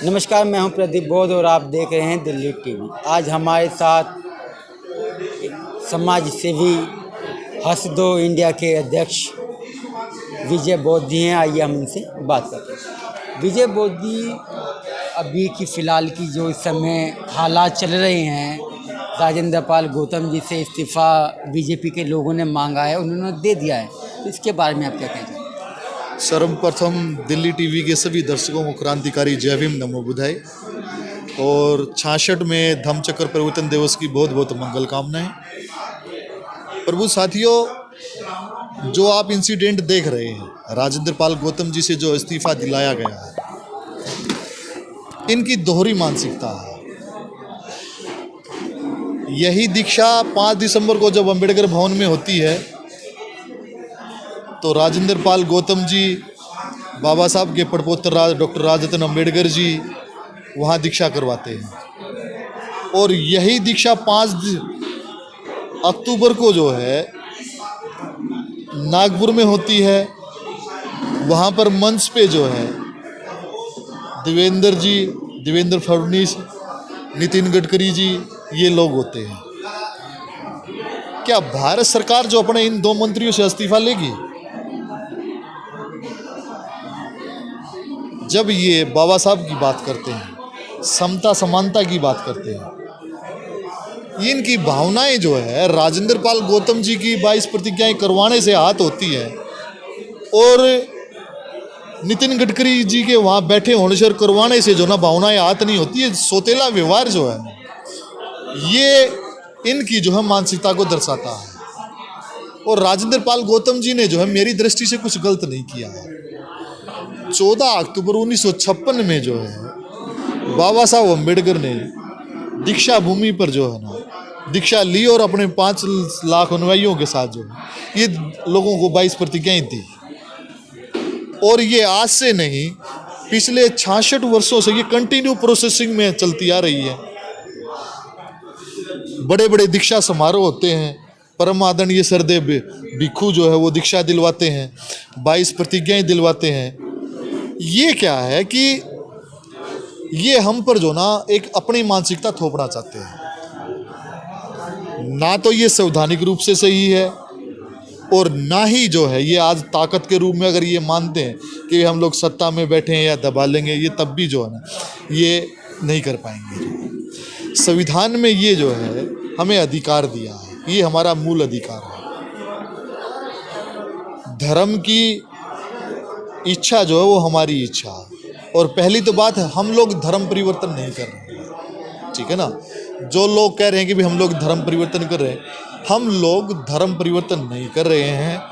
नमस्कार, मैं हूं प्रदीप बोध और आप देख रहे हैं दिल्ली टीवी। आज हमारे साथ समाज सेवी हसदो इंडिया के अध्यक्ष विजय बोध जी हैं। आइए हम इनसे बात करते हैं। विजय बोध जी, अभी की फ़िलहाल की जो इस समय हालात चल रहे हैं, राजेंद्र पाल गौतम जी से इस्तीफ़ा बीजेपी के लोगों ने मांगा है, उन्होंने दे दिया है, तो इसके बारे में आप क्या कहते हैं? सर्वप्रथम दिल्ली टीवी के सभी दर्शकों को क्रांतिकारी जय भीम नमो बुधाई और 66 में धम्मचक्र परिवर्तन दिवस की बहुत बहुत मंगल कामनाएं। प्रभु साथियों, जो आप इंसिडेंट देख रहे हैं, राजेंद्र पाल गौतम जी से जो इस्तीफा दिलाया गया है, इनकी दोहरी मानसिकता है। यही दीक्षा 5 दिसंबर को जब अंबेडकर भवन में होती है तो राजेंद्र पाल गौतम जी, बाबा साहब के पड़पोत्र डॉक्टर राजरत्न अंबेडकर जी वहाँ दीक्षा करवाते हैं। और यही दीक्षा 5 अक्टूबर को जो है नागपुर में होती है। वहाँ पर मंच पे जो है देवेंद्र फडणवीस, नितिन गडकरी जी, ये लोग होते हैं। क्या भारत सरकार जो अपने इन 2 मंत्रियों से इस्तीफा लेगी? जब ये बाबा साहब की बात करते हैं, समता समानता की बात करते हैं, इनकी भावनाएं जो है राजेंद्र पाल गौतम जी की 22 प्रतिज्ञाएं करवाने से हाथ होती है और नितिन गडकरी जी के वहाँ बैठे होने से करवाने से जो ना भावनाएं हाथ नहीं होती है। सोतेला व्यवहार जो है ये इनकी जो है मानसिकता को दर्शाता है। और राजेंद्र पाल गौतम जी ने जो है मेरी दृष्टि से कुछ गलत नहीं किया है। 14 अक्टूबर 1956 में जो है बाबा साहब अम्बेडकर ने दीक्षा भूमि पर जो है ना दीक्षा ली और अपने 5 लाख अनुयायियों के साथ जो है ये लोगों को 22 प्रतिज्ञाएं दी। और ये आज से नहीं, पिछले 66 वर्षों से ये कंटिन्यू प्रोसेसिंग में चलती आ रही है। बड़े बड़े दीक्षा समारोह होते हैं, परम आदरणीय सरदेव भिक्खू जो है वो दीक्षा दिलवाते हैं, 22 प्रतिज्ञाएं दिलवाते हैं। ये क्या है कि ये हम पर जो ना एक अपनी मानसिकता थोपना चाहते हैं। ना तो ये संवैधानिक रूप से सही है और ना ही जो है ये आज ताकत के रूप में अगर ये मानते हैं कि हम लोग सत्ता में बैठे हैं या दबा लेंगे, ये तब भी जो है ना ये नहीं कर पाएंगे। संविधान में ये जो है हमें अधिकार दिया है, ये हमारा मूल अधिकार है। धर्म की इच्छा जो है वो हमारी इच्छा है। और पहली तो बात है, हम लोग धर्म परिवर्तन नहीं कर रहे हैं, ठीक है ना। जो लोग कह रहे हैं कि भाई हम लोग धर्म परिवर्तन कर रहे हैं, हम लोग धर्म परिवर्तन नहीं कर रहे हैं।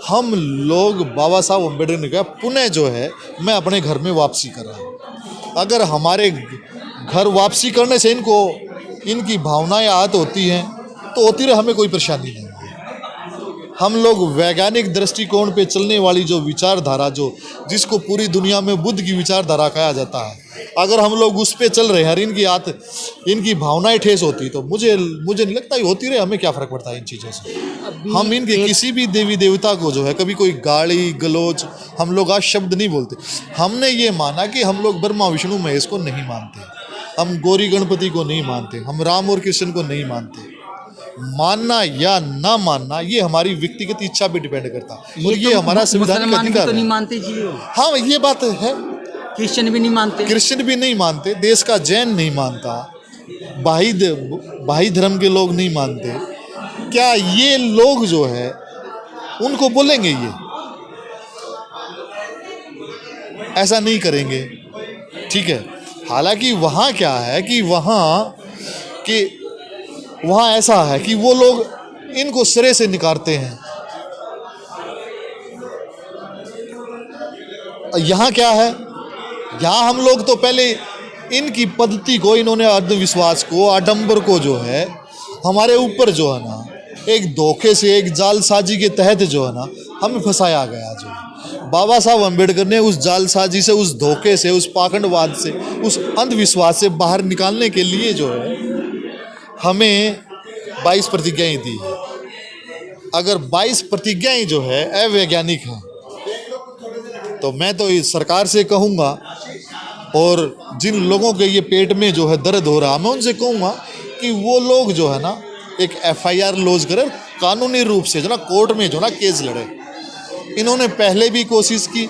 हम लोग बाबा साहब अम्बेडकर ने कहा पुनः जो है मैं अपने घर में वापसी कर रहा हूँ। अगर हमारे घर वापसी करने से इनकी भावनाएं आहत होती हैं तो होती रहे, हमें कोई परेशानी नहीं है। हम लोग वैज्ञानिक दृष्टिकोण पे चलने वाली जो विचारधारा जिसको पूरी दुनिया में बुद्ध की विचारधारा कहा जाता है, अगर हम लोग उस पे चल रहे हैं, इनकी भावनाएं ठेस होती तो मुझे नहीं लगता ही होती रहे, हमें क्या फर्क पड़ता है इन चीज़ों से। हम इनके किसी भी देवी देवता को जो है कभी कोई गाली गलौज हम लोग आज शब्द नहीं बोलते। हमने ये माना कि हम लोग ब्रह्मा विष्णु महेश को नहीं मानते, हम गौरी गणपति को नहीं मानते, हम राम और कृष्ण को नहीं मानते। मानना या ना मानना ये हमारी व्यक्तिगत इच्छा पे डिपेंड करता है और ये हमारा संविधानिक अधिकार तो नहीं है। मानते जी वो? हाँ, ये बात है। क्रिश्चियन भी नहीं मानते, देश का जैन नहीं मानता, भाई धर्म के लोग नहीं मानते। क्या ये लोग जो है उनको बोलेंगे? ये ऐसा नहीं करेंगे, ठीक है। हालांकि वहाँ क्या है कि वहाँ ऐसा है कि वो लोग इनको सिरे से निकारते हैं। यहाँ क्या है, यहाँ हम लोग तो पहले इनकी पद्धति को, इन्होंने अंधविश्वास को, आडंबर को जो है हमारे ऊपर जो है ना एक धोखे से, एक जालसाजी के तहत जो है ना हमें फंसाया गया। जो बाबा साहब अम्बेडकर ने उस जालसाजी से, उस धोखे से, उस पाखंडवाद से, उस अंधविश्वास से बाहर निकालने के लिए जो है हमें 22 प्रतिज्ञाएं दी है। अगर 22 प्रतिज्ञाएं जो है अवैज्ञानिक हैं तो मैं तो इस सरकार से कहूँगा और जिन लोगों के ये पेट में जो है दर्द हो रहा, मैं उनसे कहूँगा कि वो लोग जो है ना एक FIR लॉन्च करें, कानूनी रूप से जो ना कोर्ट में जो ना केस लड़े। इन्होंने पहले भी कोशिश की,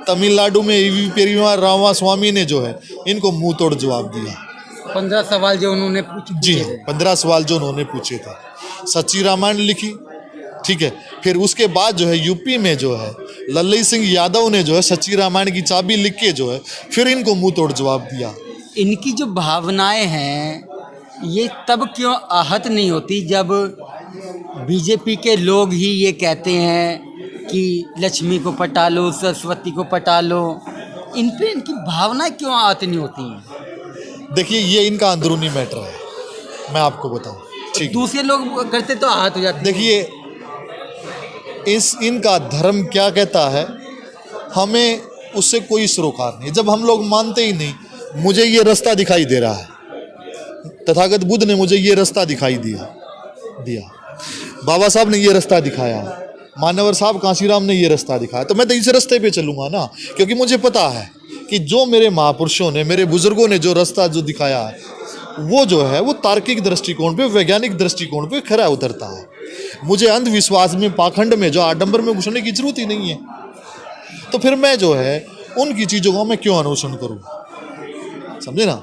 तमिलनाडु में EV पेरिया रामास्वामी ने जो है इनको मुंह तोड़ जवाब दिया। 15 सवाल जो उन्होंने जी पूछे थे। 15 सवाल जो उन्होंने पूछे थे, सच्ची रामायण लिखी, ठीक है। फिर उसके बाद जो है यूपी में जो है लल्लई सिंह यादव ने जो है सच्ची रामायण की चाबी लिख के जो है फिर इनको मुंह तोड़ जवाब दिया। इनकी जो भावनाएं हैं ये तब क्यों आहत नहीं होती जब बीजेपी के लोग ही ये कहते हैं कि लक्ष्मी को पटा लो, सरस्वती को पटा लो, इन पे इनकी भावनाएं क्यों आहत नहीं होती हैं? देखिए ये इनका अंदरूनी मैटर है, मैं आपको बताऊं, ठीक है। दूसरे लोग करते तो आहत हो जाते। देखिए इनका धर्म क्या कहता है, हमें उससे कोई सरोकार नहीं। जब हम लोग मानते ही नहीं, मुझे ये रास्ता दिखाई दे रहा है, तथागत बुद्ध ने मुझे ये रास्ता दिखाई दिया, बाबा साहब ने ये रास्ता दिखाया, मानवर साहब कांसीराम ने ये रास्ता दिखाया, तो मैं तो इस रास्ते पे चलूंगा ना, क्योंकि मुझे पता है कि जो मेरे महापुरुषों ने, मेरे बुजुर्गों ने जो रास्ता जो दिखाया है वो जो है वो तार्किक दृष्टिकोण पे, वैज्ञानिक दृष्टिकोण पे खरा उतरता है। मुझे अंधविश्वास में, पाखंड में, जो आडंबर में घुसने की जरूरत ही नहीं है। तो फिर मैं जो है उनकी चीज़ों का मैं क्यों अनुसरण करूँ, समझे ना।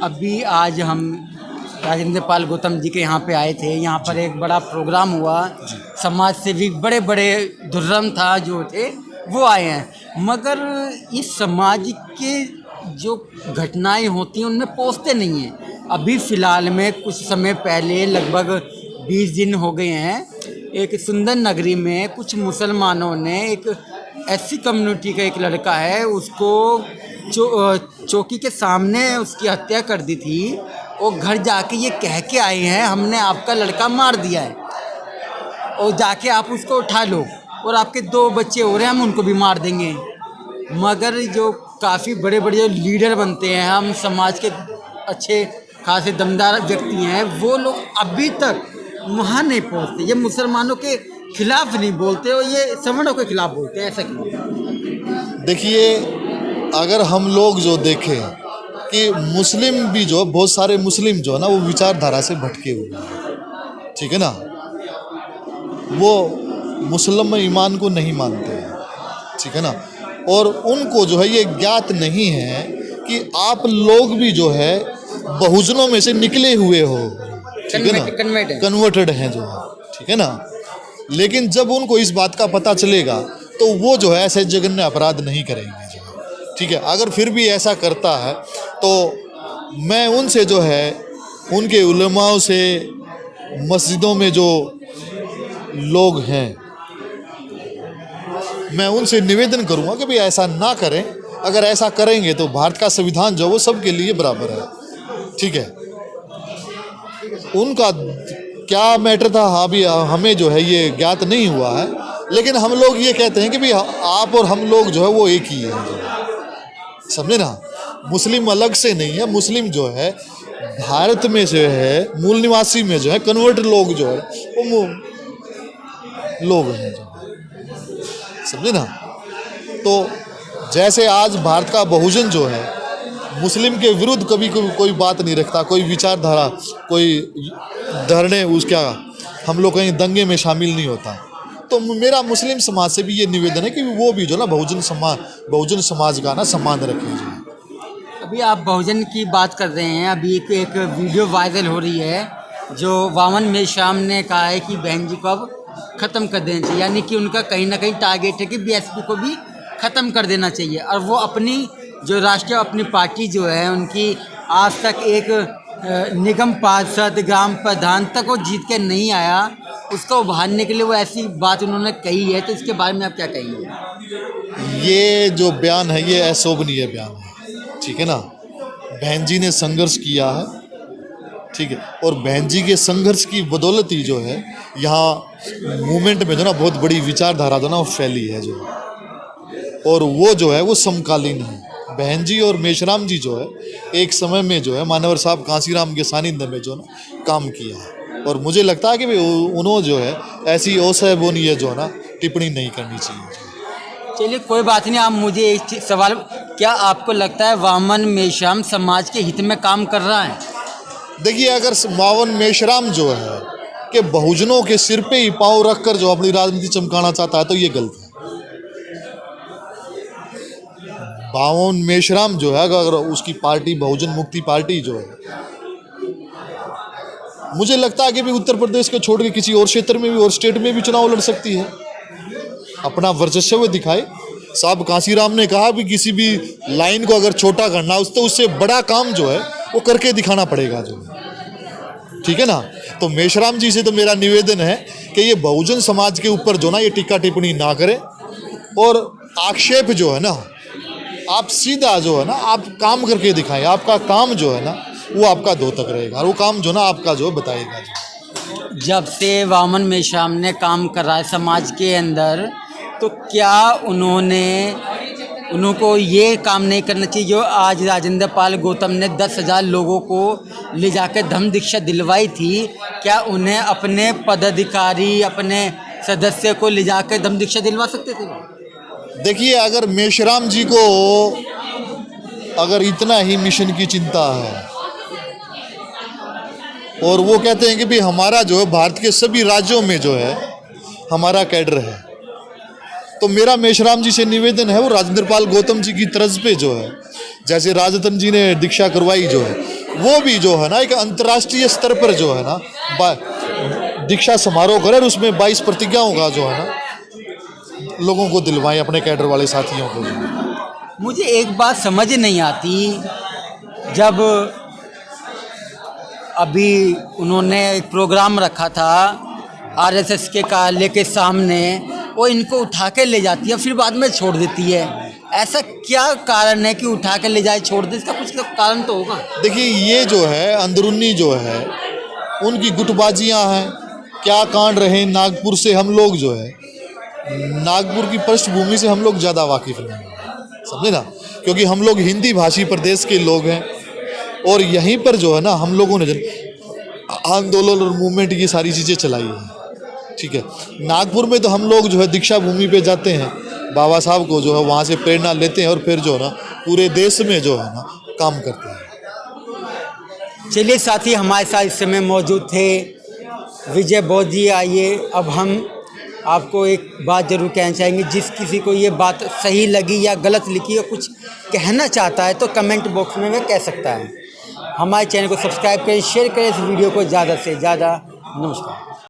अभी आज हम राजेंद्र पाल गौतम जी के यहाँ पे आए थे, यहाँ पर एक बड़ा प्रोग्राम हुआ, समाज सेवी बड़े बड़े धुर्रम था जो थे वो आए हैं, मगर इस समाज के जो घटनाएं होती हैं उनमें पहुँचते नहीं हैं। अभी फ़िलहाल में कुछ समय पहले लगभग 20 दिन हो गए हैं, एक सुंदर नगरी में कुछ मुसलमानों ने एक SC कम्युनिटी का एक लड़का है उसको चौकी के सामने उसकी हत्या कर दी थी। और घर जाके ये कह के आए हैं हमने आपका लड़का मार दिया है और जाके आप उसको उठा लो और आपके 2 बच्चे हो रहे हैं हम उनको भी मार देंगे। मगर जो काफ़ी बड़े बड़े जो लीडर बनते हैं, हम समाज के अच्छे खासे दमदार व्यक्ति हैं, वो लोग अभी तक वहाँ नहीं पहुँचते। ये मुसलमानों के खिलाफ नहीं बोलते और ये सवर्णों के खिलाफ बोलते हैं, ऐसा क्यों? देखिए अगर हम लोग जो देखें कि मुस्लिम भी जो बहुत सारे मुस्लिम जो है ना वो विचारधारा से भटके हुए हैं, ठीक है ना, वो मुस्लिम ईमान को नहीं मानते हैं, ठीक है ना, और उनको जो है ये ज्ञात नहीं है कि आप लोग भी जो है बहुजनों में से निकले हुए हो, ठीक है ना, कन्वर्टेड हैं जो है, ठीक है ना। लेकिन जब उनको इस बात का पता चलेगा तो वो जो है ऐसे जघन्य अपराध नहीं करेंगे जो है, ठीक है। अगर फिर भी ऐसा करता है तो मैं उनसे जो है उनके उलमाओं से, मस्जिदों में जो लोग हैं, मैं उनसे निवेदन करूंगा कि भाई ऐसा ना करें। अगर ऐसा करेंगे तो भारत का संविधान जो वो सबके लिए बराबर है, ठीक है। उनका क्या मैटर था हाँ भी हमें जो है ये ज्ञात नहीं हुआ है, लेकिन हम लोग ये कहते हैं कि भाई आप और हम लोग जो है वो एक ही है, समझे ना। मुस्लिम अलग से नहीं है, मुस्लिम जो है भारत में जो है मूल निवासी में जो है कन्वर्ट लोग जो है वो लोग हैं जो, समझे ना। तो जैसे आज भारत का बहुजन जो है मुस्लिम के विरुद्ध कभी कोई बात नहीं रखता, कोई विचारधारा, कोई धरने उसका हम लोग कहीं दंगे में शामिल नहीं होता। तो मेरा मुस्लिम समाज से भी ये निवेदन है कि वो भी जो ना बहुजन समाज का ना सम्मान रखें। अभी आप बहुजन की बात कर रहे हैं, अभी एक वीडियो वायरल हो रही है जो वामन मेश्राम ने कहा है कि बहन जी को अब ख़त्म कर देना चाहिए, यानी कि उनका कहीं ना कहीं टारगेट है कि BSP को भी ख़त्म कर देना चाहिए। और वो अपनी जो राष्ट्रीय अपनी पार्टी जो है उनकी आज तक एक निगम पार्षद, ग्राम प्रधान तक वो जीत के नहीं आया, उसको उभारने के लिए वो ऐसी बात उन्होंने कही है। तो इसके बारे में आप क्या कहेंगे? ये जो बयान है ये अशोभनीय बयान है, ठीक है ना। बहन जी ने संघर्ष किया है, ठीक है, और बहन जी के संघर्ष की बदौलत ही जो है यहाँ मूवमेंट में जो ना बहुत बड़ी विचारधारा जो ना वो फैली है जो, और वो जो है वो समकालीन है। बहन जी और मेश्राम जी जो है एक समय में जो है मानवर साहब कांसीराम के सानिध्य में जो ना काम किया है, और मुझे लगता है कि भाई उन्होंने जो है ऐसी असहनीय जो है ना टिप्पणी नहीं करनी चाहिए। चलिए कोई बात नहीं, आप मुझे एक सवाल क्या आपको लगता है वामन मेश्राम समाज के हित में काम कर रहा है? देखिए, अगर वामन मेश्राम जो है कि बहुजनों के सिर पे ही पाँव रखकर जो अपनी राजनीति चमकाना चाहता है तो ये गलत है। वामन मेश्राम जो है, अगर उसकी पार्टी बहुजन मुक्ति पार्टी जो है, मुझे लगता है कि भी उत्तर प्रदेश को छोड़ के किसी और क्षेत्र में भी और स्टेट में भी चुनाव लड़ सकती है, अपना वर्चस्व दिखाए। साहब कांसीराम ने कहा भी किसी भी लाइन को अगर छोटा करना तो उससे बड़ा काम जो है वो करके दिखाना पड़ेगा जो, ठीक है ना। तो मेश्राम जी से तो मेरा निवेदन है कि ये बहुजन समाज के ऊपर जो ना ये टिक्का टिप्पणी ना करें, और आक्षेप जो है ना आप सीधा जो है ना आप काम करके दिखाएं। आपका काम जो है ना वो आपका दो तक रहेगा, और वो काम जो ना आपका जो बताएगा जो। जब से वामन मेश्राम ने काम कर रहा है समाज के अंदर, तो क्या उनको ये काम नहीं करना चाहिए जो आज राजेंद्र पाल गौतम ने 10,000 लोगों को ले जाकर धम्म दीक्षा दिलवाई थी? क्या उन्हें अपने पदाधिकारी, अपने सदस्य को ले जाकर धम्म दीक्षा दिलवा सकते थे? देखिए, अगर मेश्राम जी को अगर इतना ही मिशन की चिंता है और वो कहते हैं कि भाई हमारा जो है भारत के सभी राज्यों में जो है हमारा कैडर है, तो मेरा मेश्राम जी से निवेदन है वो राजेंद्र पाल गौतम जी की तर्ज पे जो है, जैसे राजतन जी ने दीक्षा करवाई जो है, वो भी जो है ना एक अंतर्राष्ट्रीय स्तर पर जो है ना दीक्षा समारोह करें और उसमें 22 प्रतिज्ञाओं का जो है ना लोगों को दिलवाएं, अपने कैडर वाले साथियों को। मुझे एक बात समझ नहीं आती, जब अभी उन्होंने एक प्रोग्राम रखा था आरएसएस के कार्यालय के सामने, वो इनको उठा के ले जाती है फिर बाद में छोड़ देती है। ऐसा क्या कारण है कि उठा के ले जाए छोड़ दे? इसका कुछ तो कारण तो होगा। देखिए, ये जो है अंदरूनी जो है उनकी गुटबाजियां हैं। क्या कांड रहे नागपुर से, हम लोग जो है नागपुर की पृष्ठभूमि से हम लोग ज़्यादा वाकिफ नहीं हैं, समझे ना, क्योंकि हम लोग हिंदी भाषी प्रदेश के लोग हैं और यहीं पर जो है ना हम लोगों ने आंदोलन और मूवमेंट ये सारी चीज़ें चलाई हैं, ठीक है। नागपुर में तो हम लोग जो है दीक्षा भूमि पे जाते हैं, बाबा साहब को जो है वहाँ से प्रेरणा लेते हैं और फिर जो है ना पूरे देश में जो है ना काम करते हैं। चलिए साथी, हमारे साथ इस समय मौजूद थे विजय बौद्ध जी। आइए अब हम आपको एक बात ज़रूर कहना चाहेंगे, जिस किसी को ये बात सही लगी या गलत लिखी या कुछ कहना चाहता है तो कमेंट बॉक्स में वह कह सकता है। हमारे चैनल को सब्सक्राइब करें, शेयर करें इस वीडियो को ज़्यादा से ज़्यादा। नमस्कार।